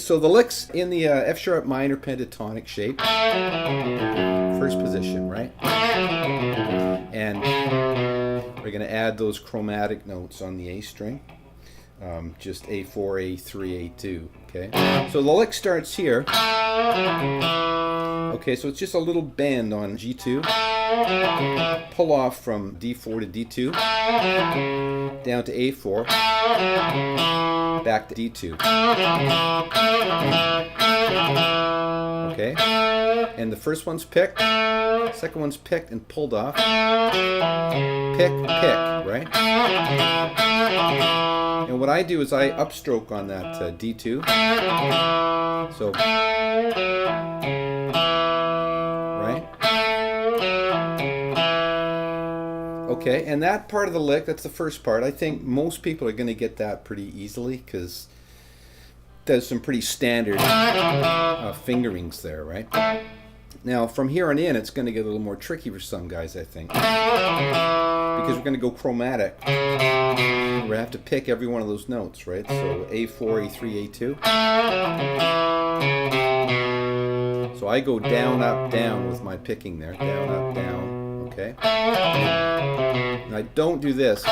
so the lick's in the F sharp minor pentatonic shape, first position, right? And we're going to add those chromatic notes on the A string, just A4, A3, A2, okay? So the lick starts here. Okay, so it's just a little bend on G2, pull off from D4 to D2, down to A4, back to D2. Okay, and the first one's picked, second one's picked and pulled off, pick, right? And what I do is I upstroke on that D2, so, right? Okay, and that part of the lick, that's the first part. I think most people are going to get that pretty easily because there's some pretty standard fingerings there, right? Now, from here on in, it's going to get a little more tricky for some guys, I think, because we're going to go chromatic. We have to pick every one of those notes, right? So A4, A3, A2. So I go down, up, down with my picking there. Down, up, down. Okay. Now I don't do this.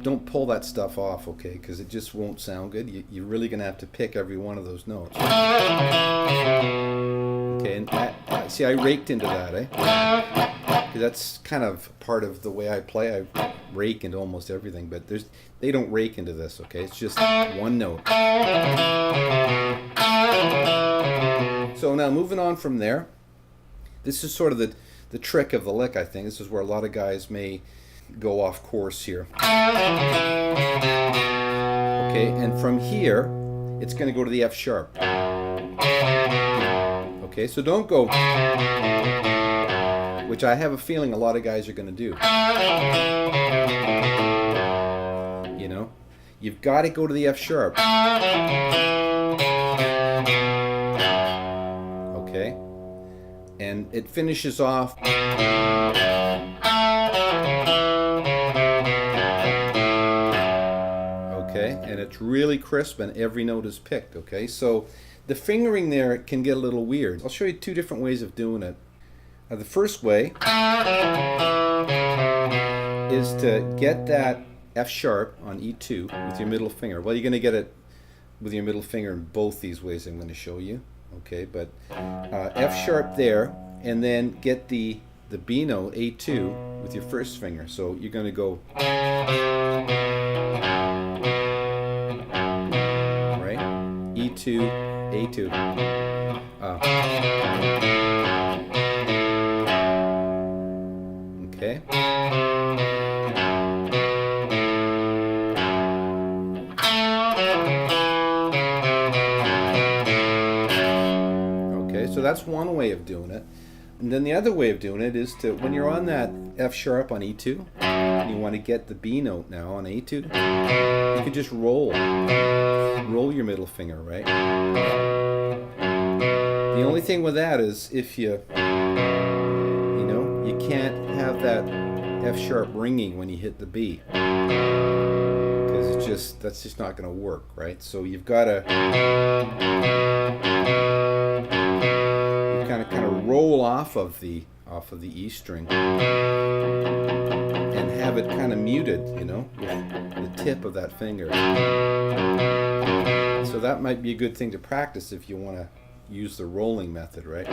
Don't pull that stuff off, okay? Because it just won't sound good. You're really going to have to pick every one of those notes. Okay, and see, I raked into that, eh? Because that's kind of part of the way I play. I rake into almost everything, but they don't rake into this, okay? It's just one note. So now moving on from there, this is sort of the trick of the lick, I think. This is where a lot of guys may go off course here. Okay, and from here, it's going to go to the F sharp. Okay, so don't go, which I have a feeling a lot of guys are going to do. You know, you've got to go to the F sharp. Okay, and it finishes off. And it's really crisp and every note is picked, okay? So the fingering there can get a little weird. I'll show you two different ways of doing it. The first way is to get that F sharp on E2 with your middle finger. Well, you're going to get it with your middle finger in both these ways I'm going to show you, okay? But F sharp there, and then get the B note, A2, with your first finger. So you're going to go... E2, A2. Okay. Okay, so that's one way of doing it. And then the other way of doing it is to, when you're on that F sharp on E2, and you want to get the B note now on A2, you could just roll your middle finger, right? The only thing with that is if you can't have that F sharp ringing when you hit the B, because that's just not going to work, right? So you've got to kind of roll off of the E string and have it kind of muted, with the tip of that finger. So that might be a good thing to practice if you want to use the rolling method, right?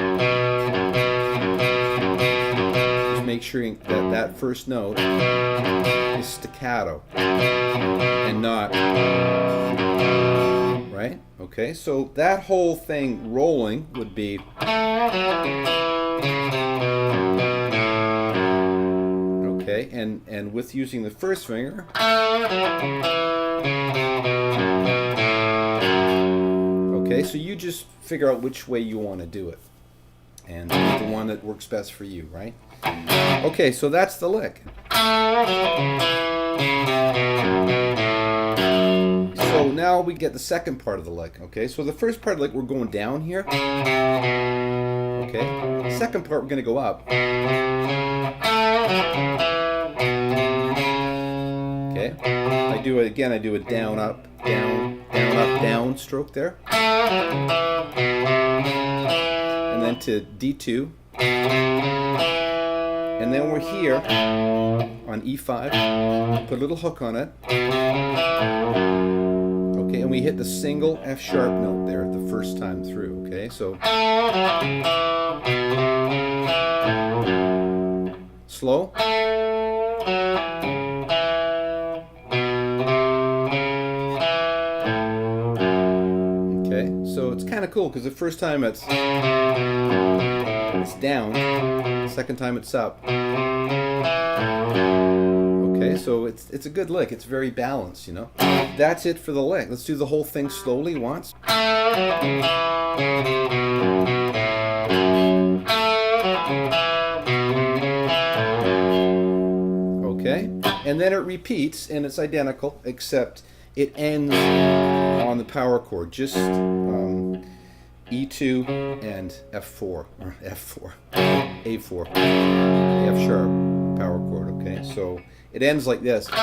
Just make sure that first note is staccato and not, right? Okay, so that whole thing rolling would be, okay, and with using the first finger, okay, so you just figure out which way you want to do it, and the one that works best for you, right? Okay, so that's the lick. So now we get the second part of the lick, okay? So the first part of the lick, we're going down here, okay? The second part, we're going to go up. Okay, I do it again, I do a down, up, down, down, up, down stroke there. And then to D2. And then we're here on E5. Put a little hook on it. Okay, and we hit the single F sharp note there the first time through. Okay, so slow. Okay, so it's kind of cool because the first time it's down, second time it's up. Okay, so it's a good lick. It's very balanced, you know. That's it for the lick. Let's do the whole thing slowly once. Okay, and then it repeats, and it's identical, except it ends on the power chord, just E2 and F4, or F4, A4, F sharp power chord, okay? So it ends like this. Okay,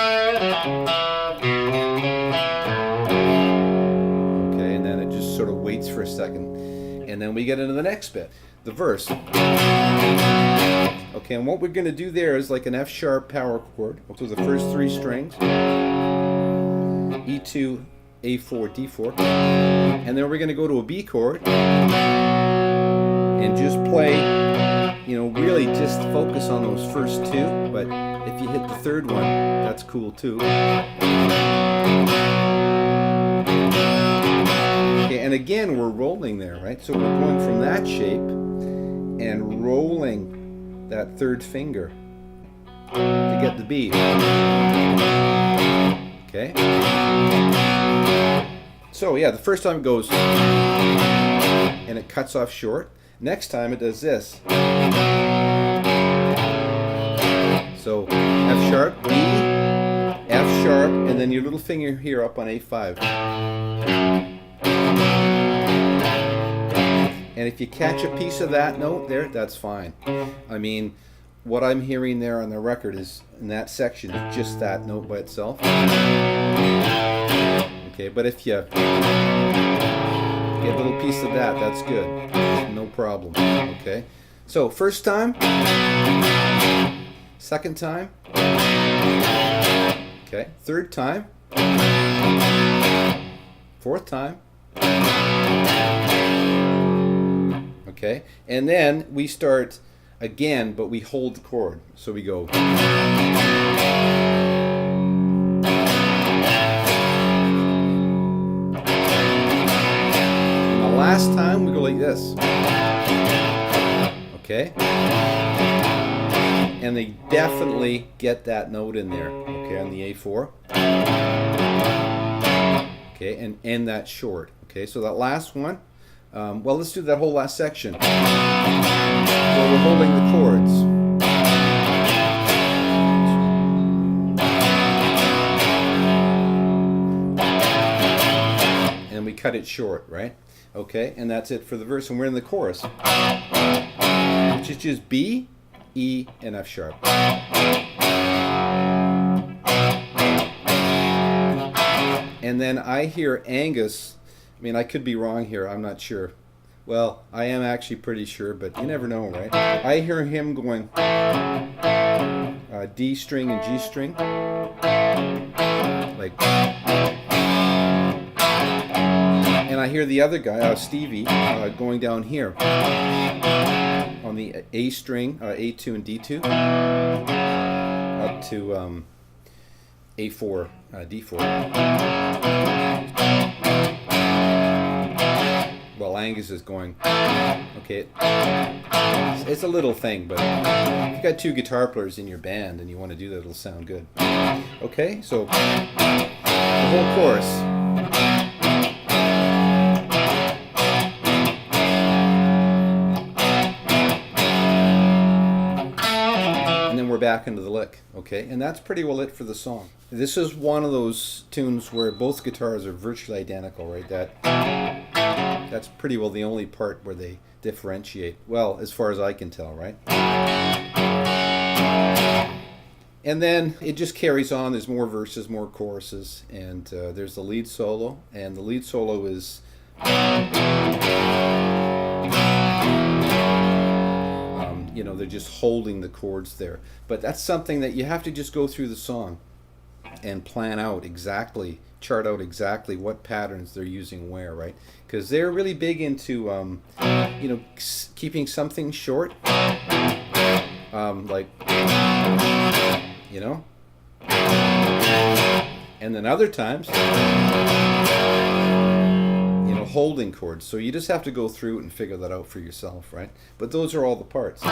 and then it just sort of waits for a second. And then we get into the next bit, the verse. Okay, and what we're going to do there is like an F sharp power chord. So the first three strings, E2, A4, D4, and then we're going to go to a B chord and just play, you know, really just focus on those first two, but if you hit the third one, that's cool too. Okay, and again, we're rolling there, right? So we're going from that shape and rolling that third finger to get the beat. Okay? So yeah, the first time it goes and it cuts off short. Next time it does this. So F sharp, B, F sharp, and then your little finger here up on A5. And if you catch a piece of that note there, that's fine. I mean, what I'm hearing there on the record is, in that section, is just that note by itself. Okay, but if you get a little piece of that, that's good. No problem. Okay, so first time, second time, okay, third time, fourth time, okay, and then we start again, but we hold the chord. So we go. Last time we go like this, okay, and they definitely get that note in there, okay, on the A4, okay, and end that short, okay. So that last one, well, let's do that whole last section where we're holding the chords. And we cut it short, right? Okay, and that's it for the verse, and we're in the chorus, which is just B, E, and F sharp. And then I hear Angus, I mean, I could be wrong here, I'm not sure. Well, I am actually pretty sure, but you never know, right? I hear him going D string and G string, like. And I hear the other guy, Stevie, going down here on the A string, A2 and D2, up to A4, D4. Well, Angus is going, okay, it's a little thing, but if you've got two guitar players in your band and you want to do that, it'll sound good. Okay, so the whole chorus. We're back into the lick, okay, and that's pretty well it for the song. This is one of those tunes where both guitars are virtually identical, right? That's pretty well the only part where they differentiate, well, as far as I can tell, right? And then it just carries on. There's more verses, more choruses, and there's the lead solo. And the lead solo is they're just holding the chords there. But that's something that you have to just go through the song and plan out exactly, chart out exactly what patterns they're using where, right? Because they're really big into, keeping something short, like, and then other times, holding chords. So you just have to go through it and figure that out for yourself, right? But those are all the parts.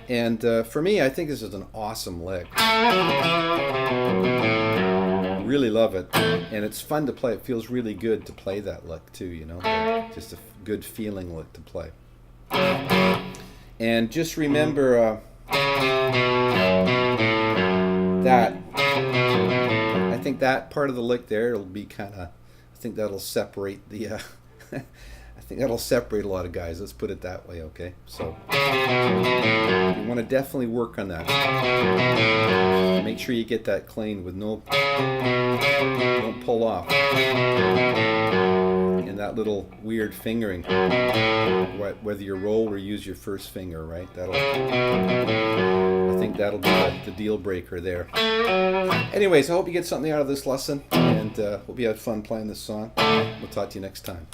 And for me, I think this is an awesome lick. Really love it, and it's fun to play. It feels really good to play that lick too, just a good feeling lick to play. And just remember that I think that part of the lick there, it'll be I think that'll separate the I think that'll separate a lot of guys. Let's put it that way, okay? So you want to definitely work on that. Make sure you get that clean with don't pull off. And that little weird fingering, whether you roll or use your first finger, right? I think that'll be the deal breaker there. Anyways, I hope you get something out of this lesson, and hope you had fun playing this song. We'll talk to you next time.